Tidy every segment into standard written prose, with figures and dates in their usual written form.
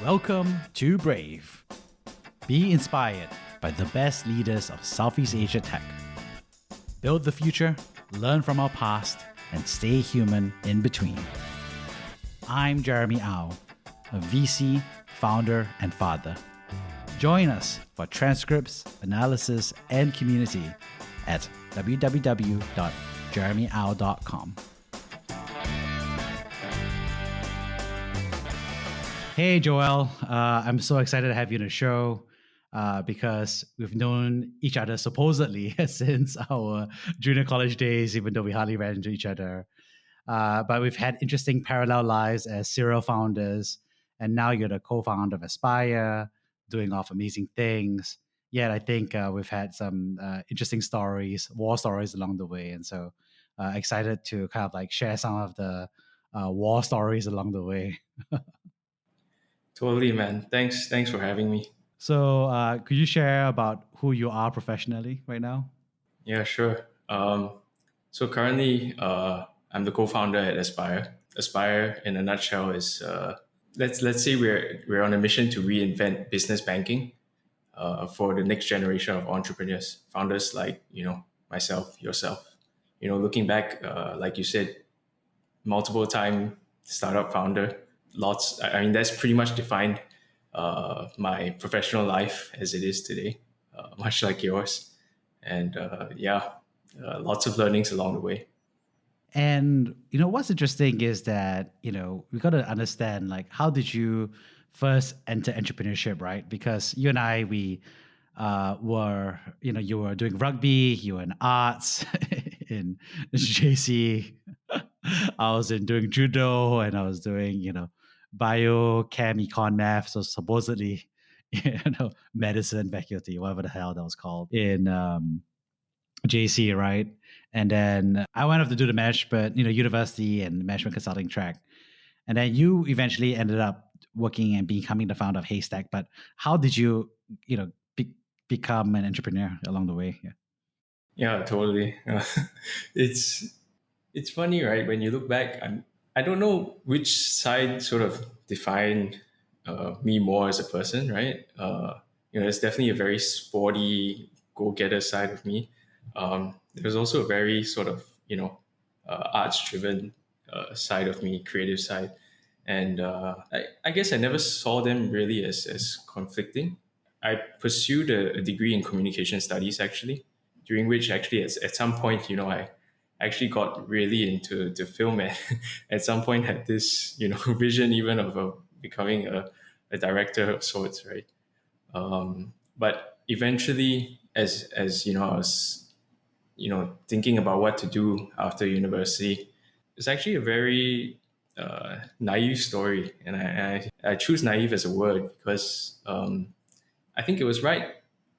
Welcome to Brave. Be inspired by the best leaders of Southeast Asia tech. Build the future, learn from our past, and stay human in between. I'm Jeremy Au, a VC, founder, and father. Join us for transcripts, analysis, and community at www.jeremyau.com. Hey, Joel. I'm so excited to have you on the show because we've known each other supposedly since our junior college days, even though we hardly ran into each other. But we've had interesting parallel lives as serial founders, and now you're the co-founder of Aspire, doing off amazing things. Yet I think we've had some interesting stories, war stories along the way, and so excited to kind of like share some of the war stories along the way. Totally, man. Thanks for having me. So, could you share about who you are professionally right now? Yeah, sure. So currently, I'm the co-founder at Aspire. Aspire, in a nutshell, is let's say we're on a mission to reinvent business banking for the next generation of entrepreneurs, founders like myself, yourself. Looking back, like you said, multiple time startup founder. Lots. I mean, that's pretty much defined my professional life as it is today, much like yours. And lots of learnings along the way. And what's interesting is that we got to understand, like, how did you first enter entrepreneurship, right? Because you and I, we were, you were doing rugby, you were in arts in JC. I was in doing judo, and I was doing bio, chem, econ, math. So supposedly, medicine faculty, whatever the hell that was called in JC, right? And then I went off to do the university and management consulting track. And then you eventually ended up working and becoming the founder of Haystack. But how did you, become an entrepreneur along the way? Yeah. Yeah, totally. It's it's funny, right? When you look back, I don't know which side sort of defined me more as a person, right? It's definitely a very sporty go-getter side of me. There's also a very sort of arts-driven side of me, creative side, and I guess I never saw them really as conflicting. I pursued a degree in communication studies actually, during which actually at some point, I actually got really into film and at some point had this, vision even of becoming a director of sorts, right? But eventually, as I was, thinking about what to do after university, it's actually a very naive story. And I choose naive as a word because I think it was right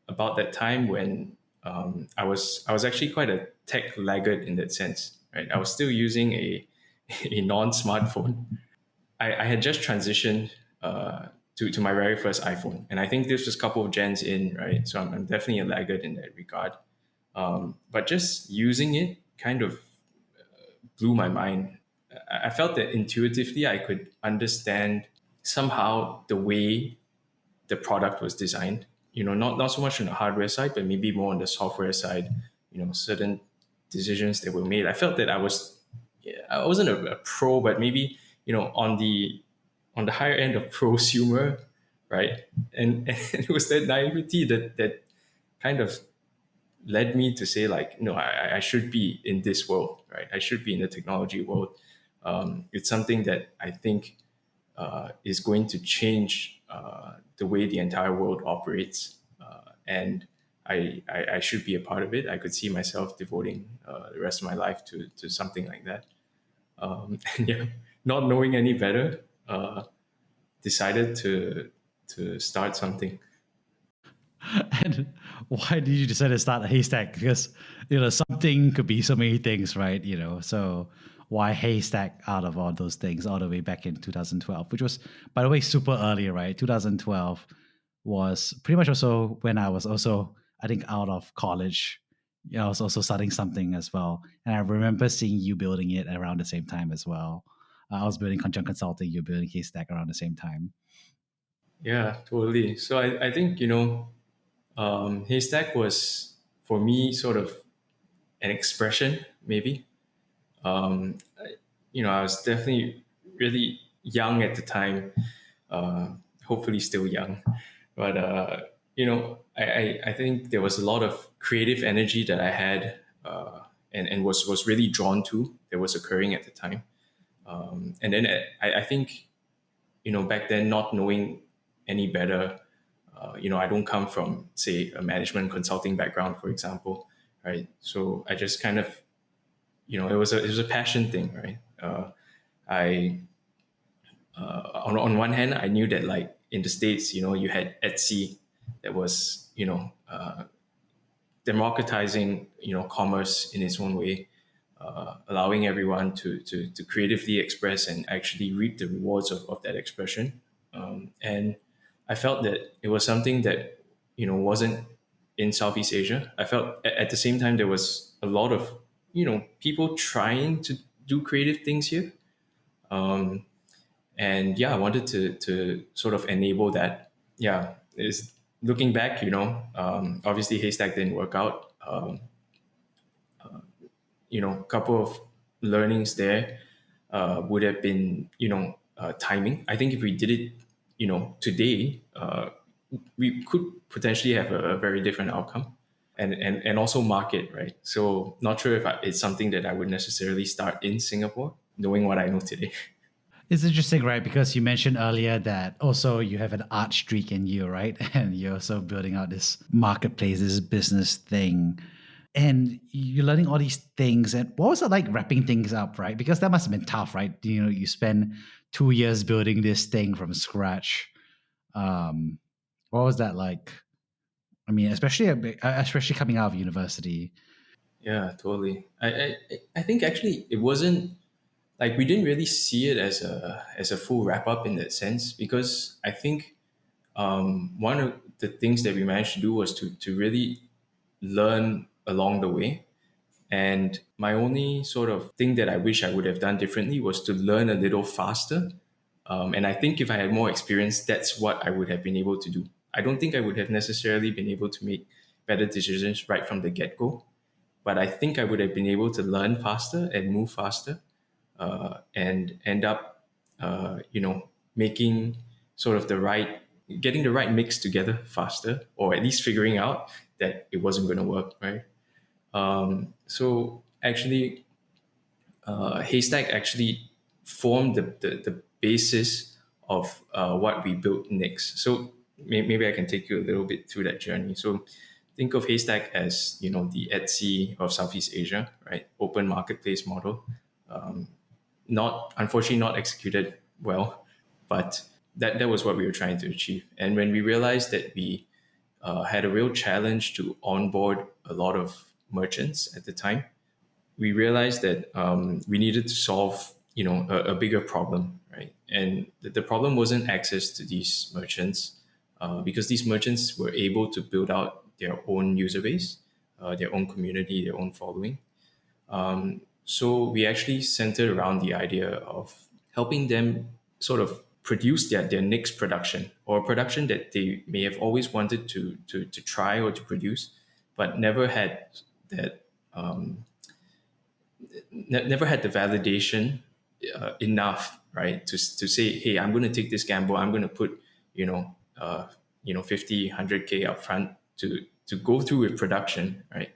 about that time when I was actually quite a tech laggard in that sense. Right, I was still using a non-smartphone. I had just transitioned to my very first iPhone, and I think this was a couple of gens in, right? So I'm definitely a laggard in that regard. But just using it kind of blew my mind. I felt that intuitively I could understand somehow the way the product was designed. Not so much on the hardware side, but maybe more on the software side. Certain decisions that were made. I felt that I wasn't a pro, but maybe on the higher end of prosumer, right? And it was that naivety that kind of led me to say, like, no, I should be in this world, right? I should be in the technology world. It's something that I think is going to change the way the entire world operates, and I should be a part of it. I could see myself devoting the rest of my life to something like that. And yeah, not knowing any better, decided to start something. And why did you decide to start a Haystack? Because something could be so many things, right? So why Haystack out of all those things all the way back in 2012, which was, by the way, super early, right? 2012 was pretty much also when I was also, I think, out of college. I was also starting something as well, and I remember seeing you building it around the same time as well. I was building Conjunct Consulting, you building Haystack around the same time. Yeah, totally. So I think, Haystack was for me sort of an expression, maybe. I was definitely really young at the time, hopefully still young. But, I think there was a lot of creative energy that I had and was really drawn to that was occurring at the time. And then I think, back then, not knowing any better, I don't come from, say, a management consulting background, for example, right? So I just kind of, it was a passion thing, right? I on one hand, I knew that like in the States, you had Etsy that was, democratizing, commerce in its own way, allowing everyone to creatively express and actually reap the rewards of that expression. And I felt that it was something that, wasn't in Southeast Asia. I felt at the same time there was a lot of, people trying to do creative things here. And yeah, I wanted to sort of enable that. Yeah, is looking back, obviously Haystack didn't work out. A couple of learnings there would have been, timing. I think if we did it, today, we could potentially have a very different outcome. And also market, right? So not sure if it's something that I would necessarily start in Singapore, knowing what I know today. It's interesting, right? Because you mentioned earlier that also you have an art streak in you, right? And you're also building out this marketplace, this business thing. And you're learning all these things. And what was it like wrapping things up, right? Because that must have been tough, right? You spend 2 years building this thing from scratch. Um, what was that like? I mean, especially coming out of university. Yeah, totally. I think actually it wasn't like we didn't really see it as a full wrap up in that sense, because I think one of the things that we managed to do was to really learn along the way. And my only sort of thing that I wish I would have done differently was to learn a little faster. And I think if I had more experience, that's what I would have been able to do. I don't think I would have necessarily been able to make better decisions right from the get go, but I think I would have been able to learn faster and move faster, and end up, making sort of getting the right mix together faster, or at least figuring out that it wasn't going to work, right? So actually, Haystack actually formed the basis of what we built next. So maybe I can take you a little bit through that journey. So think of Haystack as, the Etsy of Southeast Asia, right? Open marketplace model. Not unfortunately not executed well, but that was what we were trying to achieve. And when we realized that we had a real challenge to onboard a lot of merchants at the time, we realized that we needed to solve, a bigger problem, right? And the problem wasn't access to these merchants, because these merchants were able to build out their own user base, their own community, their own following. So we actually centered around the idea of helping them sort of produce their next production, or a production that they may have always wanted to try or to produce, but never had that never had the validation enough, right? To say, hey, I'm going to take this gamble. I'm going to put, 50, 100K up front to go through with production, right?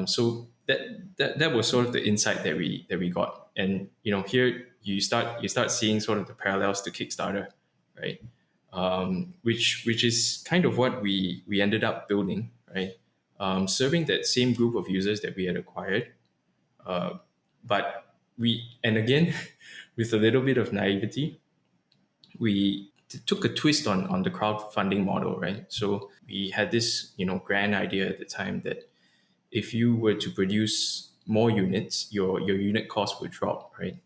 So that was sort of the insight that we got. And, here you start seeing sort of the parallels to Kickstarter, right? Which is kind of what we ended up building, right? Serving that same group of users that we had acquired, but and again, with a little bit of naivety, we took a twist on the crowdfunding model, right? So we had this, grand idea at the time that if you were to produce more units, your unit cost would drop, right?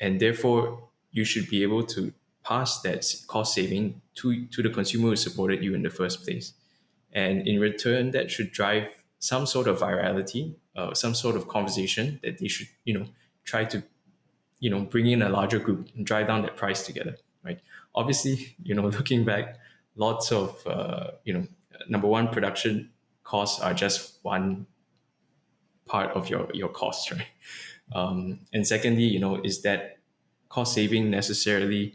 And therefore, you should be able to pass that cost saving to the consumer who supported you in the first place. And in return, that should drive some sort of virality, some sort of conversation that they should, try to, bring in a larger group and drive down that price together, right? obviously, looking back, lots of number one, production costs are just one part of your costs, right? And secondly, is that cost saving necessarily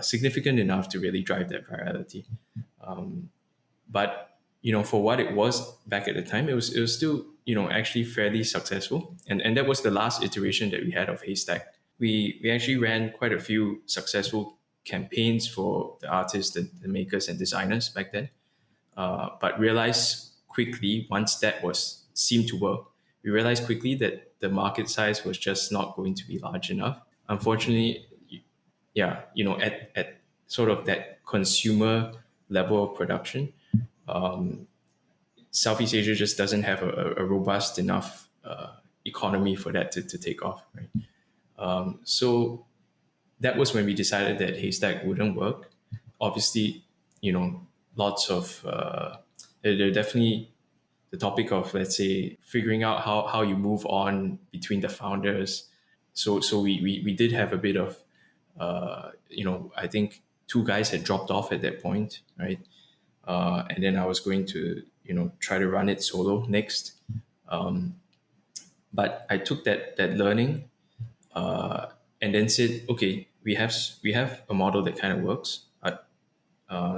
significant enough to really drive that virality? But for what it was back at the time, it was still actually fairly successful, and that was the last iteration that we had of Haystack. We actually ran quite a few successful campaigns for the artists, the makers, and designers back then. But realized quickly once that was seemed to work, we realized quickly that the market size was just not going to be large enough. Unfortunately, yeah, at sort of that consumer level of production, Southeast Asia just doesn't have a robust enough economy for that to take off, right? So that was when we decided that Haystack wouldn't work. Obviously, you know, lots of there definitely the topic of, let's say, figuring out how you move on between the founders. So we did have a bit of I think two guys had dropped off at that point, right? And then I was going to try to run it solo next. But I took that learning and then said, okay, we have a model that kind of works, but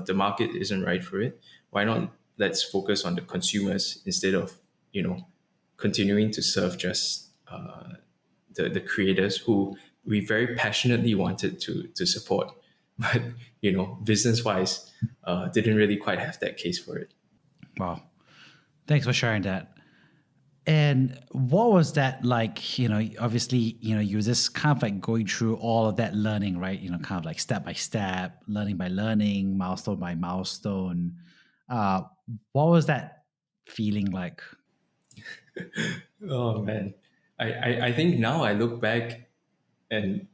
the market isn't right for it. Why not let's focus on the consumers instead of you know continuing to serve just the creators who we very passionately wanted to support, but business wise, didn't really quite have that case for it. Wow. Thanks for sharing that. And what was that like? Obviously, you're just kind of like going through all of that learning, right? Kind of like step by step, learning by learning, milestone by milestone. Uh, what was that feeling like? Oh man, I think now I look back and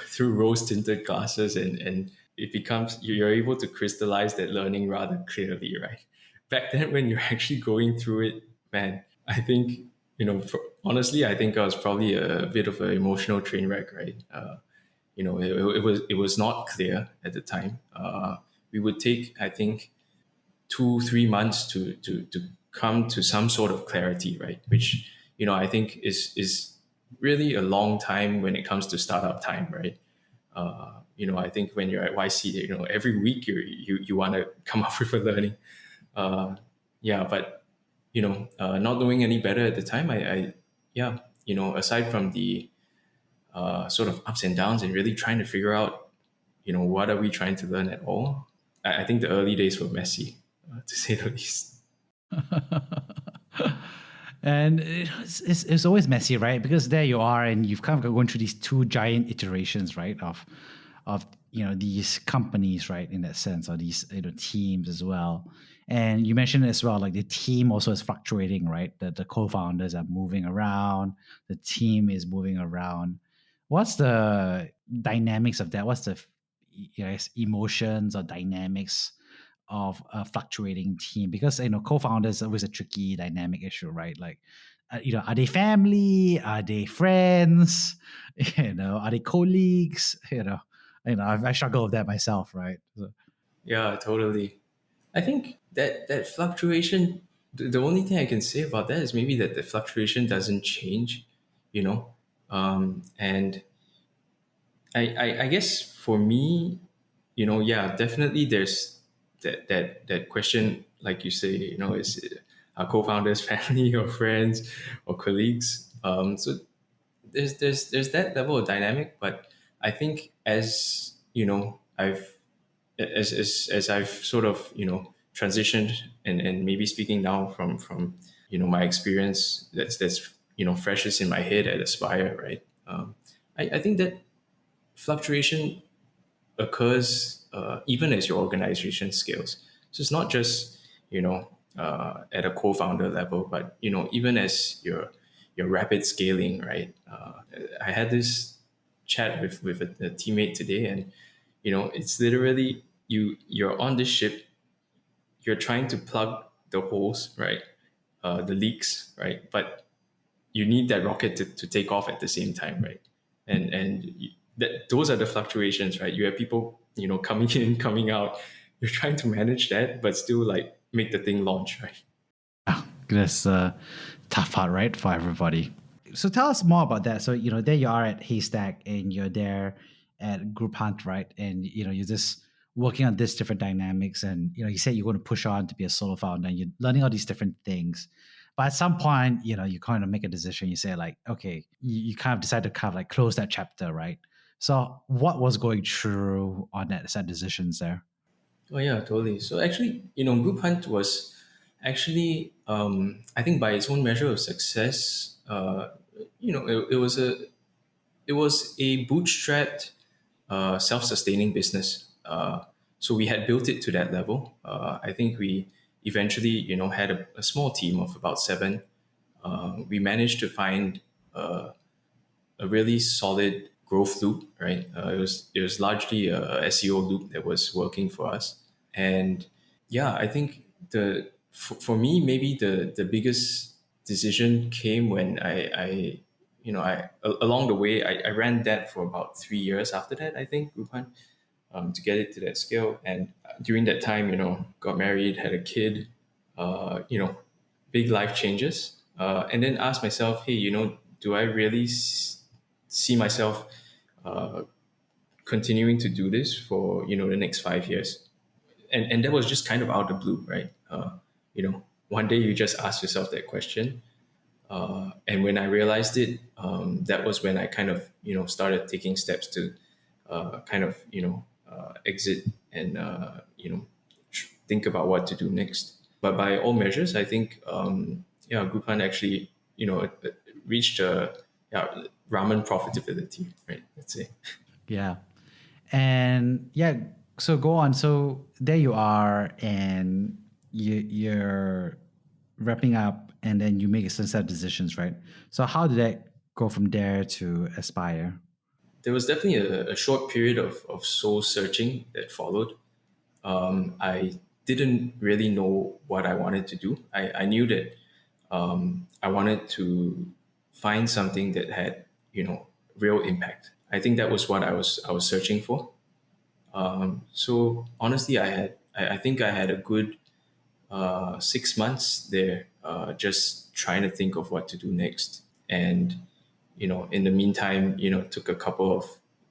through rose tinted glasses, and it becomes you're able to crystallize that learning rather clearly, right? Back then when you're actually going through it, man, I think honestly, I think I was probably a bit of an emotional train wreck, right? It was not clear at the time. We would take, I think, 2 3 months to come to some sort of clarity, right? Which I think is really a long time when it comes to startup time, right? I think when you're at YC, every week you want to come up with a learning. Uh, yeah, but not knowing any better at the time, I yeah, aside from the sort of ups and downs and really trying to figure out, what are we trying to learn at all? I think the early days were messy, to say the least. And it's always messy, right? Because there you are, and you've kind of gone through these two giant iterations, right? Of these companies, right? In that sense, or these teams as well. And you mentioned as well, like the team also is fluctuating, right? That the co-founders are moving around, the team is moving around. What's the dynamics of that? What's the emotions or dynamics of a fluctuating team? Because co-founders is always a tricky dynamic issue, right? Like are they family, are they friends, are they colleagues, I struggle with that myself, right? So, Yeah, totally. I think that fluctuation, the only thing I can say about that is maybe that the fluctuation doesn't change, and I guess for me, yeah, definitely there's that question, like you say, is our co-founders family or friends or colleagues? So there's that level of dynamic, but I think as as I've sort of transitioned, and maybe speaking now from my experience that's freshest in my head at Aspire, right? I think that fluctuation occurs even as your organization scales. So it's not just at a co-founder level, but even as your rapid scaling, right? I had this chat with a teammate today, and it's literally you're on this ship, you're trying to plug the holes, right? The leaks, right? But you need that rocket to take off at the same time, right? And that those are the fluctuations, right? You have people, coming in, coming out. You're trying to manage that, but still like make the thing launch, right? Oh, that's a tough part, right, for everybody. So tell us more about that. So, there you are at Haystack and you're there at Group Hunt, right? And, you're just working on this different dynamics. And, you said you're going to push on to be a solo founder and you're learning all these different things. But at some point, you kind of make a decision. You say, like, okay, you kind of decide to kind of like close that chapter, right? So what was going through on that set decisions there? Oh yeah, totally. So actually, Group Hunt was actually, I think by its own measure of success, it was a bootstrapped, self-sustaining business. So we had built it to that level. I think we eventually, had a small team of about seven. We managed to find a really solid growth loop, right? It was largely a SEO loop that was working for us, and yeah, I think for me maybe the biggest decision came when along the way I ran that for about 3 years after that, I think, Groupon, to get it to that scale. And during that time, got married, had a kid, big life changes, and then asked myself, hey, do I really see myself continuing to do this for the next 5 years? And that was just kind of out of the blue, right? One day you just ask yourself that question, and when I realized it, that was when I kind of started taking steps to kind of exit and think about what to do next. But by all measures, I think yeah, Groupon actually reached yeah, ramen profitability, right? Let's say. Yeah. And yeah, so go on. So there you are, and you're wrapping up, and then you make a set of decisions, right? So how did that go from there to Aspire? There was definitely a short period of soul searching that followed. I didn't really know what I wanted to do. I knew that I wanted to find something that had real impact. I think that was what I was searching for. So honestly, I think I had a good 6 months there, just trying to think of what to do next. And in the meantime, took a couple of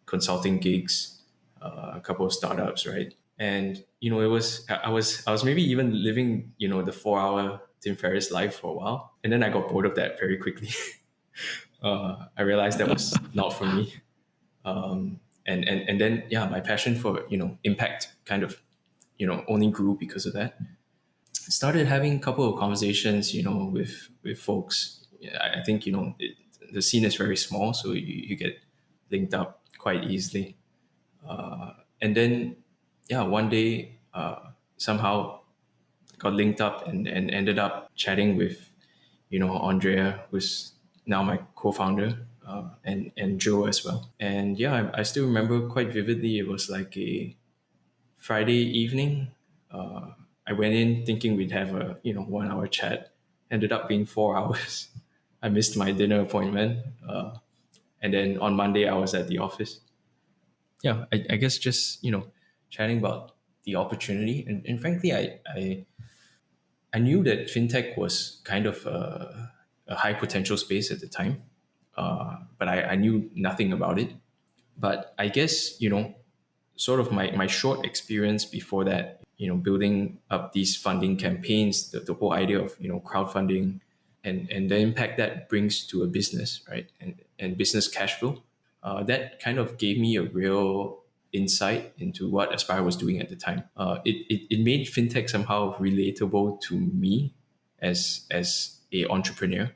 consulting gigs, a couple of startups, right? And it was I was maybe even living the 4 hour Tim Ferriss life for a while, and then I got bored of that very quickly. I realized that was not for me. And then yeah, my passion for impact kind of only grew because of that. Started having a couple of conversations, with folks. Yeah, I think the scene is very small, so you get linked up quite easily. And then, yeah, one day, somehow got linked up and ended up chatting with, Andrea, who's now my co-founder, and Joe as well. And yeah, I still remember quite vividly. It was like a Friday evening. I went in thinking we'd have a 1 hour chat. Ended up being 4 hours. I missed my dinner appointment, and then on Monday I was at the office. Yeah, I guess just chatting about the opportunity, and frankly, I knew that fintech was kind of a high potential space at the time, but I knew nothing about it. But I guess sort of my short experience before that, building up these funding campaigns, the whole idea of crowdfunding, and the impact that brings to a business, right? And business cash flow, that kind of gave me a real insight into what Aspire was doing at the time. It made fintech somehow relatable to me as a entrepreneur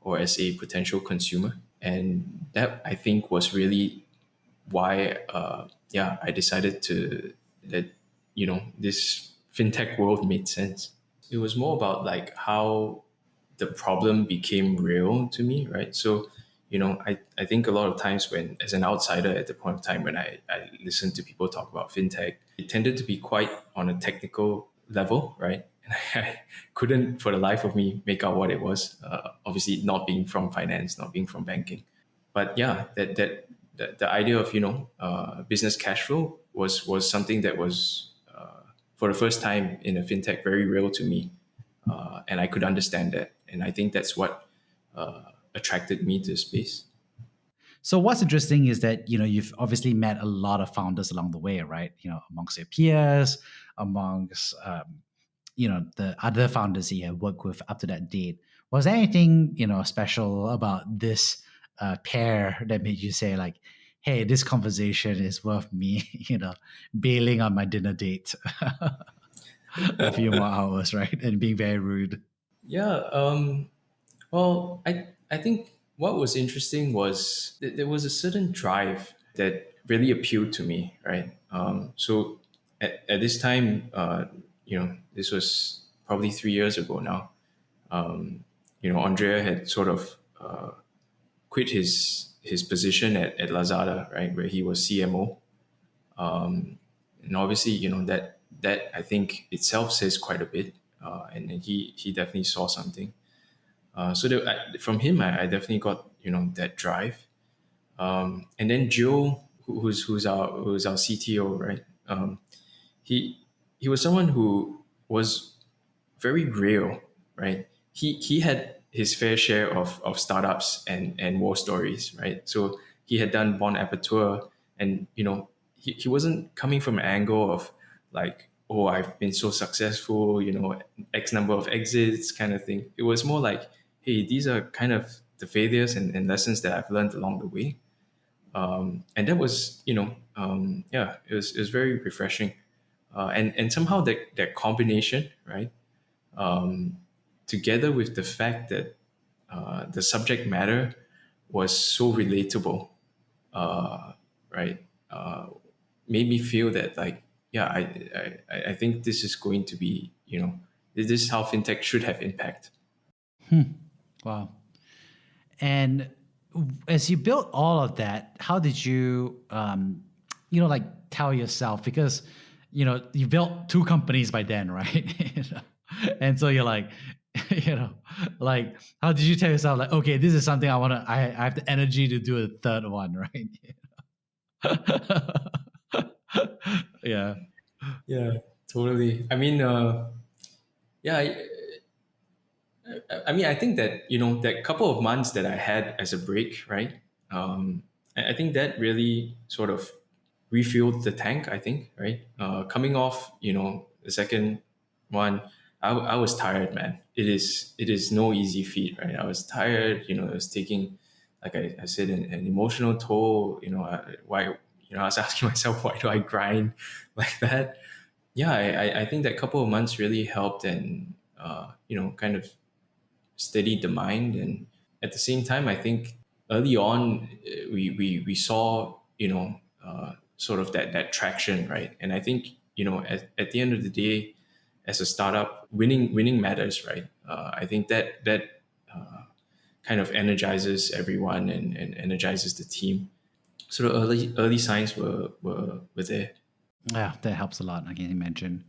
or as a potential consumer, and that I think was really why yeah, I decided to that this fintech world made sense. It was more about like how the problem became real to me, right? So I think a lot of times when, as an outsider at the point of time when I listened to people talk about fintech, it tended to be quite on a technical level, right? And I couldn't for the life of me make out what it was, obviously not being from finance, not being from banking. But yeah, that the idea of business cash flow was something that was for the first time in a fintech very real to me, and I could understand that, and I think that's what attracted me to the space. So what's interesting is that you've obviously met a lot of founders along the way, right? Amongst your peers, amongst the other founders that you have worked with up to that date. Was there anything special about this pair that made you say like, "Hey, this conversation is worth me, bailing on my dinner date for a few more hours, right, and being very rude." Yeah. Well, I think what was interesting was there was a certain drive that really appealed to me, right? So at this time, this was probably 3 years ago now. Andrea had sort of quit his position at Lazada, right, where he was CMO, and obviously, that I think itself says quite a bit, and he definitely saw something. So from him, I definitely got that drive. And then Joe, who's our CTO, right? He he was someone who was very real, right? He had his fair share of startups and war stories, right? So he had done Bon Aperture, and he wasn't coming from an angle of like, oh, I've been so successful, X number of exits kind of thing. It was more like, hey, these are kind of the failures and lessons that I've learned along the way. And that was, yeah, it was very refreshing. And somehow that combination, right? Together with the fact that the subject matter was so relatable, right? Made me feel that like, yeah, I think this is going to be, this is how fintech should have impact. Wow. And as you built all of that, how did you, like tell yourself? Because, you built two companies by then, right? And so you're like, you know, like, how did you tell yourself, like, okay, this is something I have the energy to do a third one, right? Yeah. Yeah, totally. I mean, yeah, I think that that couple of months that I had as a break, right? I think that really sort of refueled the tank. I think, right? Coming off, the second one, I was tired, man. It is no easy feat, right? I was tired. It was taking, like I said, an emotional toll. Why? I was asking myself, why do I grind like that? Yeah, I think that couple of months really helped and kind of steadied the mind. And at the same time, I think early on we saw sort of that traction, right? And I think at the end of the day, as a startup, winning matters, right? I think that kind of energizes everyone and energizes the team. So the early signs were there. Yeah, that helps a lot. I can imagine.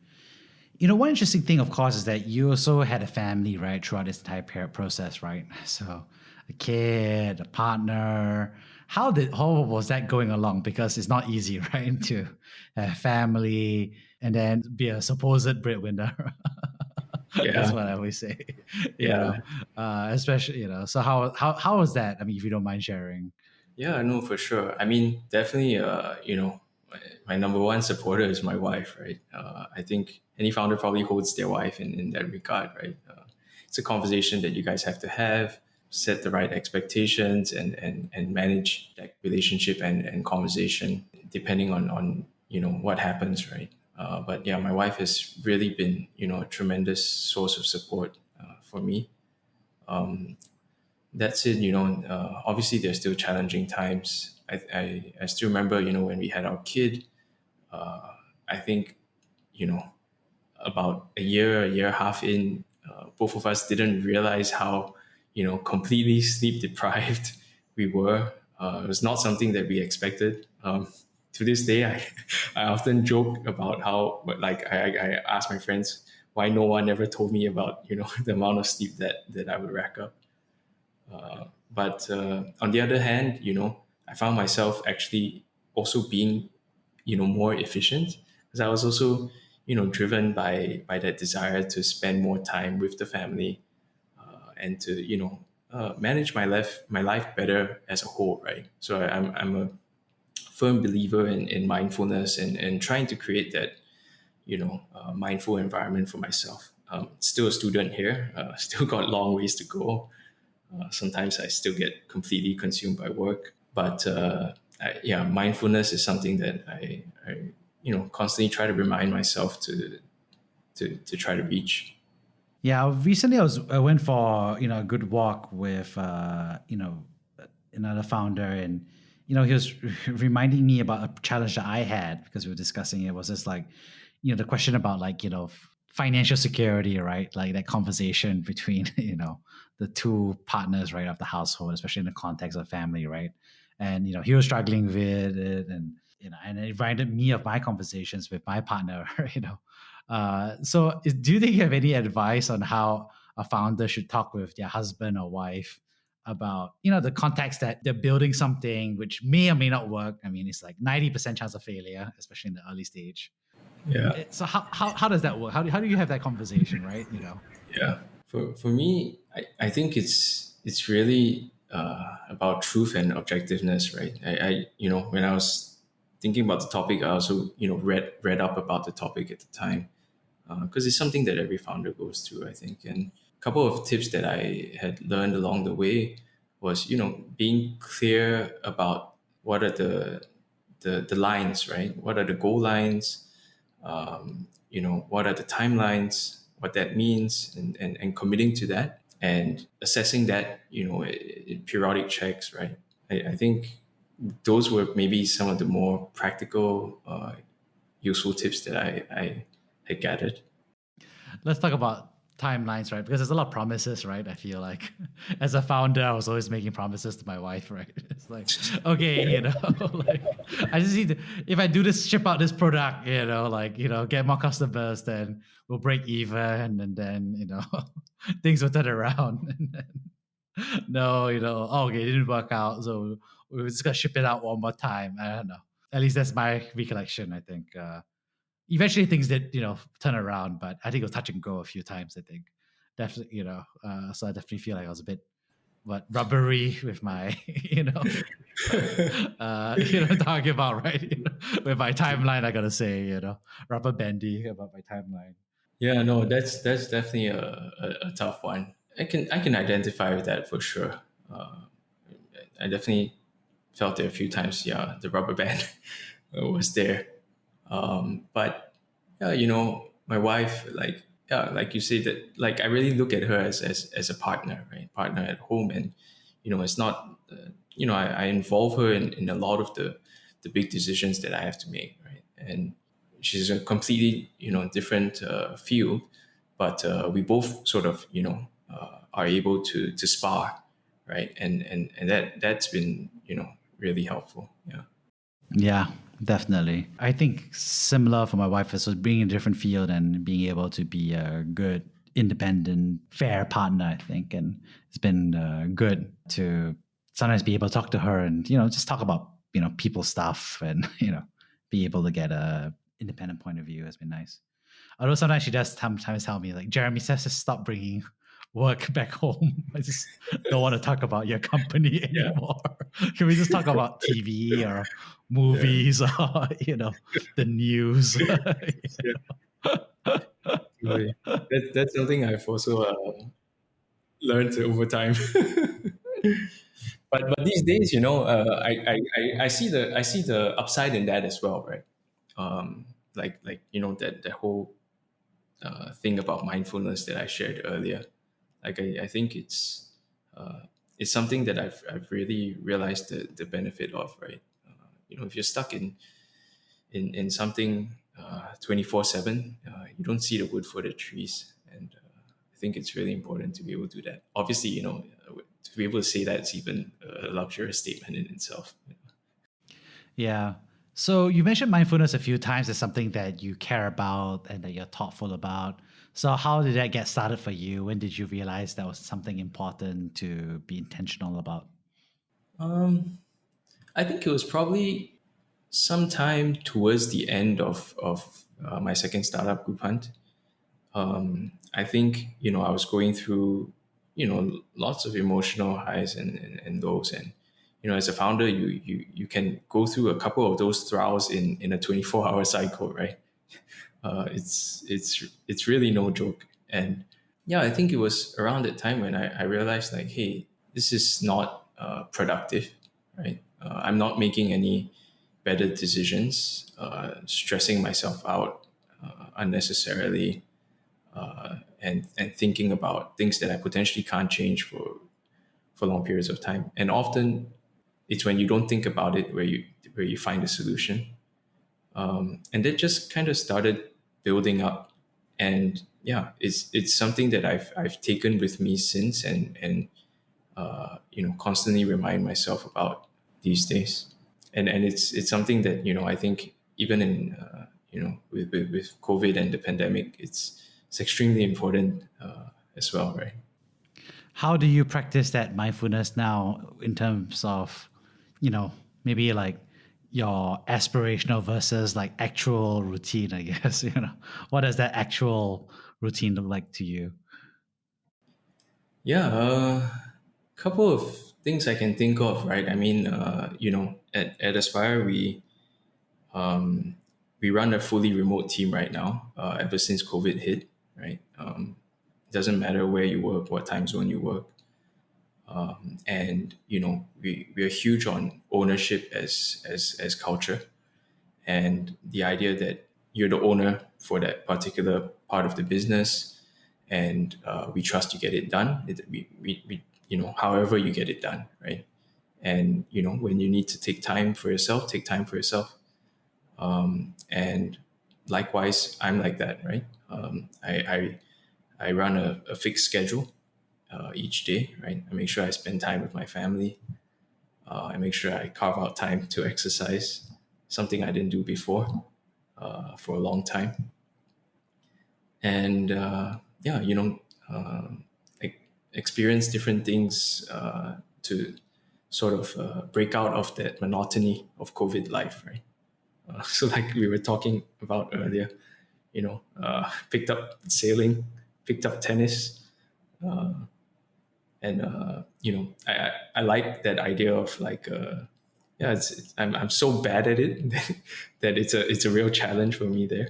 One interesting thing, of course, is that you also had a family, right, throughout this entire process, right? So, a kid, a partner. How was that going along? Because it's not easy, right, to have family and then be a supposed breadwinner. That's Yeah, what I always say. you yeah. know, especially So how was that? I mean, if you don't mind sharing. Yeah, no, for sure. I mean, definitely, my number one supporter is my wife, right? I think any founder probably holds their wife in that regard, right? It's a conversation that you guys have to have, set the right expectations, and manage that relationship and conversation depending on what happens, right? But yeah, my wife has really been a tremendous source of support for me. That's it. Obviously there's still challenging times. I still remember, when we had our kid. I think, you know about a year and a half in, both of us didn't realize how completely sleep deprived we were. It was not something that we expected. To this day, I often joke about how, but like I ask my friends why no one ever told me about the amount of sleep that I would rack up. But on the other hand, I found myself actually also being, more efficient, because I was also, driven by that desire to spend more time with the family, and to, manage my life better as a whole, right? So I'm a firm believer in mindfulness, and trying to create that, mindful environment for myself. Still a student here, still got long ways to go. Sometimes I still get completely consumed by work, but yeah, mindfulness is something that I constantly try to remind myself to try to reach. Yeah, recently I went for a good walk with another founder, and he was reminding me about a challenge that I had because we were discussing it. Was just like the question about like financial security, right? Like that conversation between the two partners, right, of the household, especially in the context of family, right? And he was struggling with it, and and it reminded me of my conversations with my partner, do you think you have any advice on how a founder should talk with their husband or wife about the context that they're building something which may or may not work? I mean, it's like 90% chance of failure, especially in the early stage. Yeah, So how does that work? How do you have that conversation, right? yeah. For me, I think it's really about truth and objectiveness, right? When I was thinking about the topic, I also read up about the topic at the time, because it's something that every founder goes through, I think. And a couple of tips that I had learned along the way was, being clear about what are the lines, right? What are the goal lines? What are the timelines? What that means, and committing to that, and assessing that, in periodic checks, right? I think those were maybe some of the more practical, useful tips that I had gathered. Let's talk about timelines, right? Because there's a lot of promises, right? I feel like as a founder, I was always making promises to my wife, right? It's like, okay, like I just need to, if I do this, ship out this product, like, get more customers, then we'll break even. And then, things will turn around. And then, no, okay, it didn't work out. So we're just going to ship it out one more time. I don't know. At least that's my recollection, I think. Eventually things did turn around, but I think it was touch and go a few times. I think definitely, so I definitely feel like I was a bit rubbery with my talking about, right, with my timeline. I gotta say, rubber bandy about my timeline. Yeah, no, that's definitely a tough one. I can identify with that for sure. Uh, I definitely felt it a few times. Yeah, the rubber band was there. But yeah, my wife, like, yeah, like you say, that, like, I really look at her as a partner, right? Partner at home. And it's not, I involve her in a lot of the big decisions that I have to make, right? And she's a completely different field, but we both sort of are able to spar, right? And that's been really helpful. Yeah. Yeah, definitely. I think similar for my wife is being in a different field and being able to be a good, independent, fair partner, I think. And it's been good to sometimes be able to talk to her and, just talk about, people stuff and, be able to get a independent point of view has been nice. Although sometimes she does sometimes tell me, like, Jeremy says to stop bringing work back home. I just don't want to talk about your company Yeah. anymore. Can we just talk about TV or Yeah. movies or, the news? Yeah. Totally. That's something I've also learned over time. But these days, I see the upside in that as well, right? Like that whole thing about mindfulness that I shared earlier. Like, I think it's something that I've really realized the benefit of, right? If you're stuck in something 24/7, you don't see the wood for the trees. And I think it's really important to be able to do that. Obviously, to be able to say that's even a luxurious statement in itself. Yeah. So you mentioned mindfulness a few times as something that you care about and that you're thoughtful about. So how did that get started for you? When did you realize that was something important to be intentional about? I think it was probably sometime towards the end of my second startup group hunt. I think, I was going through, lots of emotional highs and lows. And, as a founder, you can go through a couple of those trials in a 24-hour cycle, right? It's really no joke. And yeah, I think it was around that time when I realized like, hey, this is not productive, right? I'm not making any better decisions, stressing myself out unnecessarily, and thinking about things that I potentially can't change for long periods of time. And often it's when you don't think about it where you find a solution. And that just kind of started building up. And yeah, it's something that I've taken with me since, and constantly remind myself about these days. And it's something that I think even in with COVID and the pandemic, it's extremely important as well, right? How do you practice that mindfulness now in terms of, you know, maybe like your aspirational versus like actual routine, I guess, what does that actual routine look like to you? Yeah, couple of things I can think of, right? I mean, at Aspire, we run a fully remote team right now, ever since COVID hit, right? It doesn't matter where you work, what time zone you work. And, we're huge on ownership as culture, and the idea that you're the owner for that particular part of the business, and we trust you get it done. However you get it done, right? And when you need to take time for yourself, take time for yourself. And likewise, I'm like that, right? I run a fixed schedule each day, right? I make sure I spend time with my family. I make sure I carve out time to exercise, something I didn't do before for a long time. And yeah, experience different things to sort of break out of that monotony of COVID life, right? So, like we were talking about earlier, picked up sailing, picked up tennis, and I like that idea of like, yeah, I'm so bad at it that it's a real challenge for me there.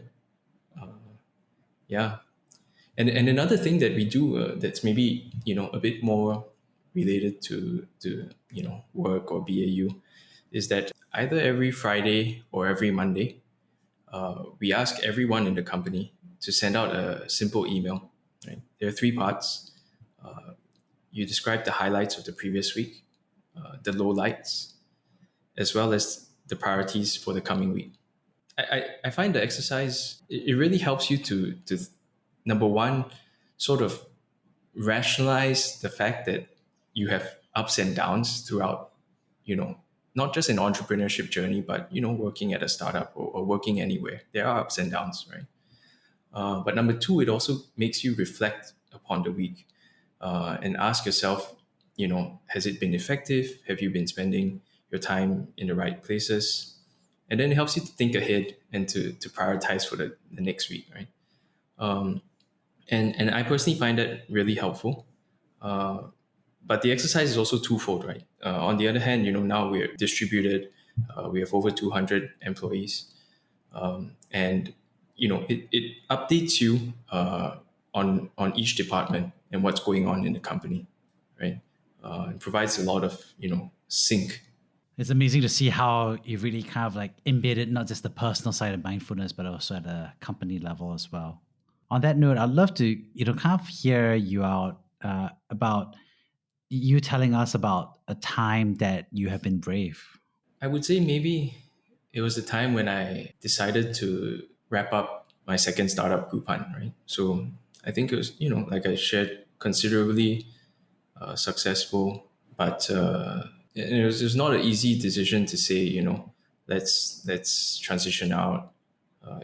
Yeah. And another thing that we do that's maybe a bit more related to work or BAU is that either every Friday or every Monday, we ask everyone in the company to send out a simple email. Right? There are three parts. You describe the highlights of the previous week, the lowlights, as well as the priorities for the coming week. I find the exercise, it really helps you to number one, sort of rationalize the fact that you have ups and downs throughout, you know, not just an entrepreneurship journey, but working at a startup, or working anywhere. There are ups and downs, right? But number two, it also makes you reflect upon the week, and ask yourself, has it been effective? Have you been spending your time in the right places? And then it helps you to think ahead and to prioritize for the next week, right? And I personally find that really helpful. But the exercise is also twofold, right? On the other hand, now we're distributed. We have over 200 employees, and it updates you on each department and what's going on in the company, right? It provides a lot of sync. It's amazing to see how you really kind of like embedded not just the personal side of mindfulness, but also at a company level as well. On that note, I'd love to, kind of hear you out about you telling us about a time that you have been brave. I would say maybe it was the time when I decided to wrap up my second startup group hunt, right? So I think it was, like I shared, considerably successful, but it was not an easy decision to say, let's transition out.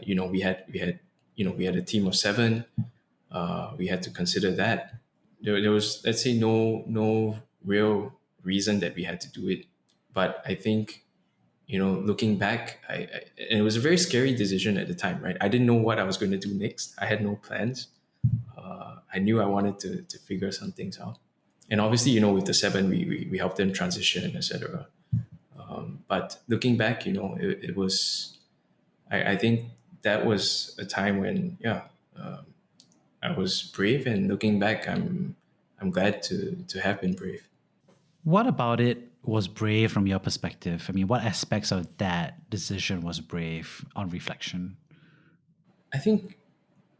We had a team of seven. We had to consider that. There was, let's say, no real reason that we had to do it, but I think looking back, and it was a very scary decision at the time, right? I didn't know what I was going to do next. I had no plans. I knew I wanted to figure some things out. And obviously, with the seven, we helped them transition, etc. But looking back, it was, I think that was a time when, yeah, I was brave. And looking back, I'm glad to have been brave. What about it was brave from your perspective? I mean, what aspects of that decision was brave on reflection? I think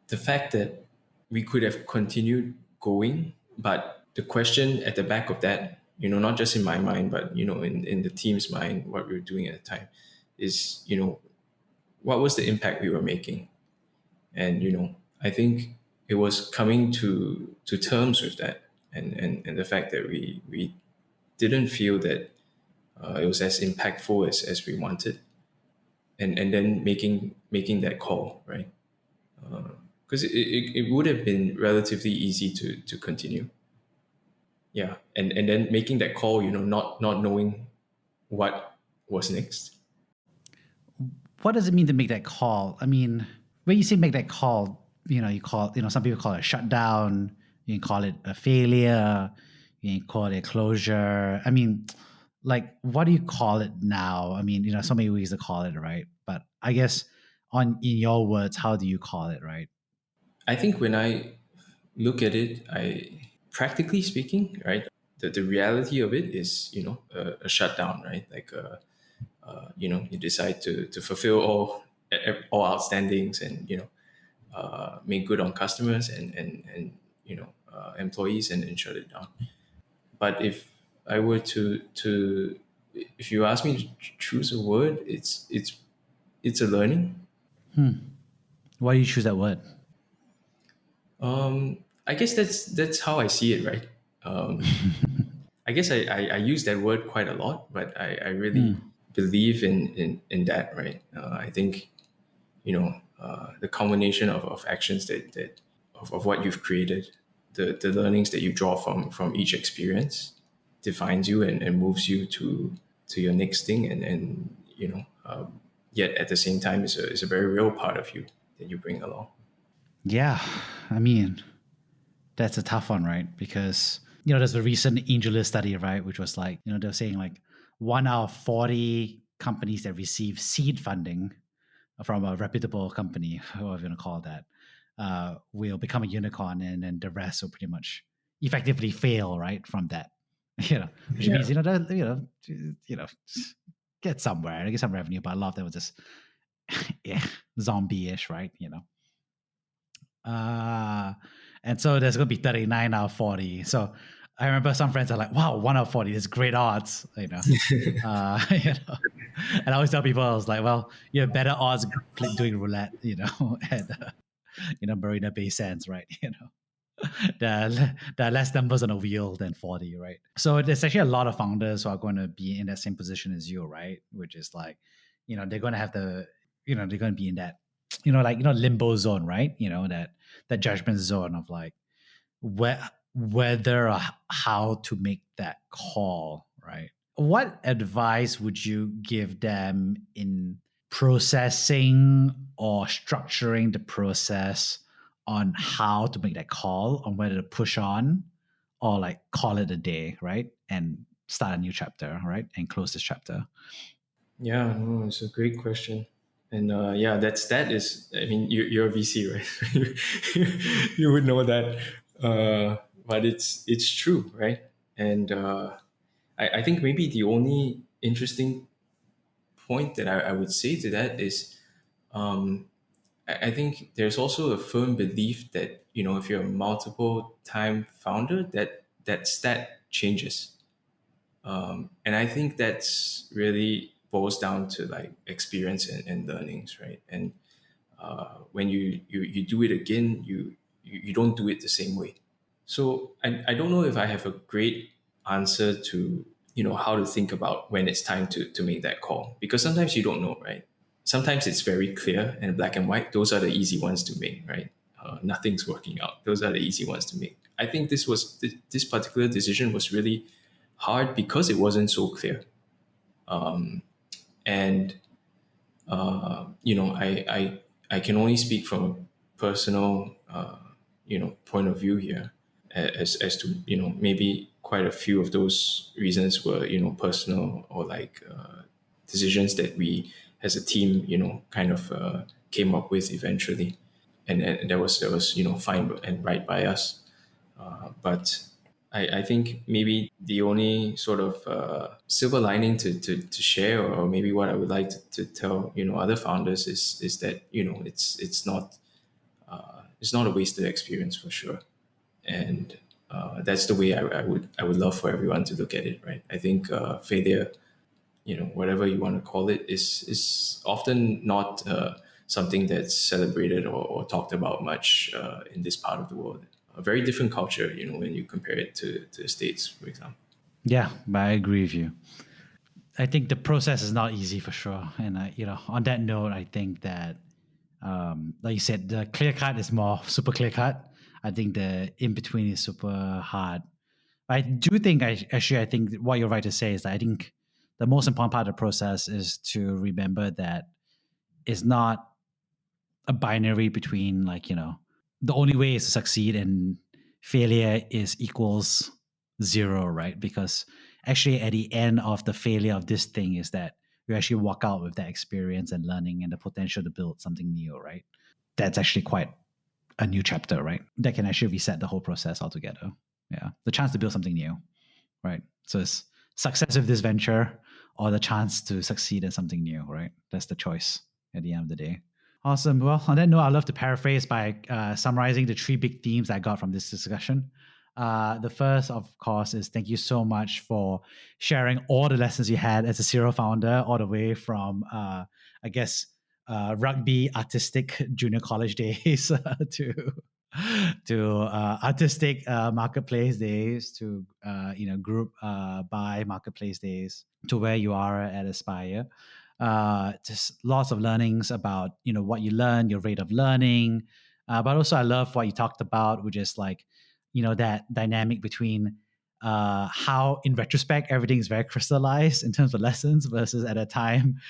the fact that we could have continued going, but the question at the back of that, not just in my mind, but in the team's mind, what we were doing at the time is, what was the impact we were making? And I think it was coming to terms with that, and the fact that we didn't feel that it was as impactful as we wanted, and then making that call, right? Because it would have been relatively easy to continue. Yeah. And then making that call, not knowing what was next. What does it mean to make that call? I mean, when you say make that call, you call, some people call it a shutdown, you can call it a failure, you can call it a closure. I mean, like, what do you call it now? I mean, so many ways to call it, right? But I guess in your words, how do you call it, right? I think when I look at it, practically speaking, right, the reality of it is, a shutdown, right? Like, you decide to fulfill all outstandings, and, make good on customers, and employees, and shut it down. But if I were to if you ask me to choose a word, it's a learning. Why do you choose that word? I guess that's how I see it, right? I guess I use that word quite a lot, but I really believe in that, right? I think the combination of actions of what you've created, the learnings that you draw from each experience defines you, and moves you to your next thing, and yet at the same time is a very real part of you that you bring along. Yeah, I mean, that's a tough one, right? Because, there's a recent AngelList study, right? Which was like, they're saying like 1 out of 40 companies that receive seed funding from a reputable company, whatever you want to call that, will become a unicorn, and then the rest will pretty much effectively fail, right? From that, which means, Yeah. that, get somewhere, get some revenue, but a lot of them were just yeah, zombie-ish, right? Uh, and so there's going to be 39 out of 40. So I remember some friends are like, wow, 1 out of 40 is great odds, you know. And I always tell people, I was like, well, you have better odds doing roulette, at, Marina Bay Sands, right? There are less numbers on a wheel than 40, right? So there's actually a lot of founders who are going to be in that same position as you, right? Which is like, they're going to have they're going to be in that, limbo zone, right? That judgment zone of like, whether or how to make that call, right? What advice would you give them in processing or structuring the process on how to make that call, on whether to push on or like call it a day, right? And start a new chapter, right? And close this chapter. Yeah, no, it's a great question. And yeah, that is, I mean, you're a VC, right? You would know that. But it's true, right? And I think maybe the only interesting point that I would say to that is, I think there's also a firm belief that, if you're a multiple time founder, that stat changes. And I think that's really boils down to like experience and learnings, right? And when you do it again, you don't do it the same way. So I don't know if I have a great answer to how to think about when it's time to make that call, because sometimes you don't know, right? Sometimes it's very clear and black and white. Those are the easy ones to make, right? Nothing's working out. Those are the easy ones to make. I think this particular decision was really hard because it wasn't so clear. And I can only speak from a personal point of view here, as to maybe quite a few of those reasons were personal, or like decisions that we as a team kind of came up with eventually, and that was fine and right by us. But I think maybe the only sort of silver lining to share, or maybe what I would like to tell other founders is that it's not a wasted experience for sure. And that's the way I would love for everyone to look at it, right? I think failure, whatever you want to call it, is often not something that's celebrated or talked about much in this part of the world. A very different culture, when you compare it to the States, for example. Yeah, but I agree with you. I think the process is not easy for sure. And on that note, I think that, like you said, the clear cut is more super clear cut. I think the in between is super hard. I do think I think what you're right to say is that I think the most important part of the process is to remember that it's not a binary between, like, the only way is to succeed and failure is equals zero, right? Because actually at the end of the failure of this thing is that you actually walk out with that experience and learning and the potential to build something new, right? That's actually quite a new chapter, right? That can actually reset the whole process altogether. Yeah. The chance to build something new, right? So it's success with this venture or the chance to succeed in something new, right? That's the choice at the end of the day. Awesome. Well, on that note, I'd love to paraphrase by summarizing the three big themes I got from this discussion. The first, of course, is thank you so much for sharing all the lessons you had as a serial founder, all the way from, I guess, rugby artistic junior college days to artistic marketplace days, to group buy marketplace days, to where you are at Aspire. Just lots of learnings about what you learn, your rate of learning, but also I love what you talked about, which is like that dynamic between how in retrospect everything is very crystallized in terms of lessons versus at a time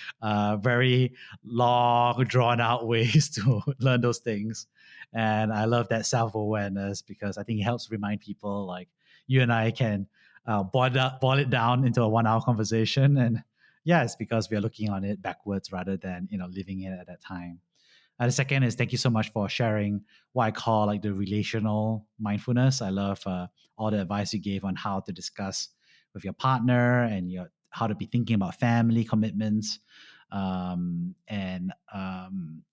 very long drawn out ways to learn those things. And I love that self-awareness because I think it helps remind people, like you and I can boil it down into a 1 hour conversation. And yeah, it's because we are looking on it backwards rather than living it at that time. The second is thank you so much for sharing what I call like the relational mindfulness. I love all the advice you gave on how to discuss with your partner and how to be thinking about family commitments, and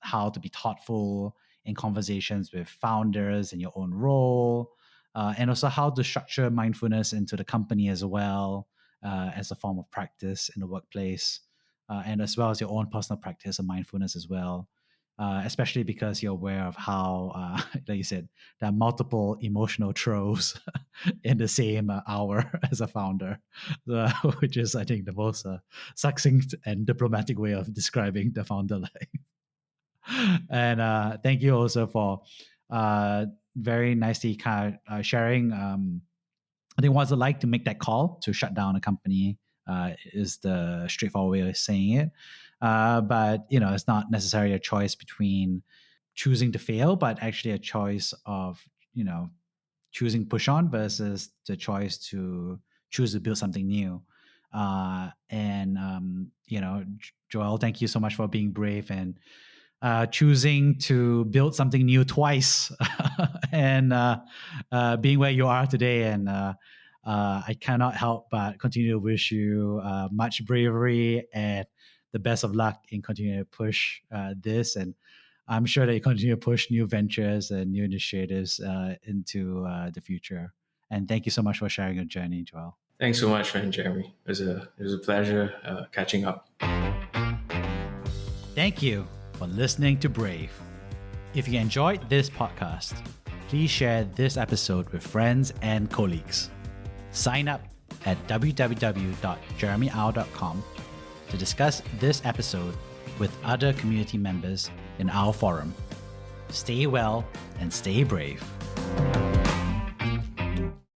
how to be thoughtful in conversations with founders and your own role, and also how to structure mindfulness into the company as well, as a form of practice in the workplace, and as well as your own personal practice of mindfulness as well. Especially because you're aware of how, like you said, there are multiple emotional throws in the same hour as a founder, which is, I think, the most succinct and diplomatic way of describing the founder life. And thank you also for very nicely kind of sharing. I think what's it like to make that call to shut down a company is the straightforward way of saying it. But it's not necessarily a choice between choosing to fail, but actually a choice of choosing push on versus the choice to choose to build something new. And Joel, thank you so much for being brave and choosing to build something new twice, and being where you are today. And I cannot help but continue to wish you much bravery and the best of luck in continuing to push this. And I'm sure that you continue to push new ventures and new initiatives into the future. And thank you so much for sharing your journey, Joel. Thanks so much, man, Jeremy. It was a pleasure catching up. Thank you for listening to Brave. If you enjoyed this podcast, please share this episode with friends and colleagues. Sign up at www.jeremyau.com to discuss this episode with other community members in our forum. Stay well and stay brave.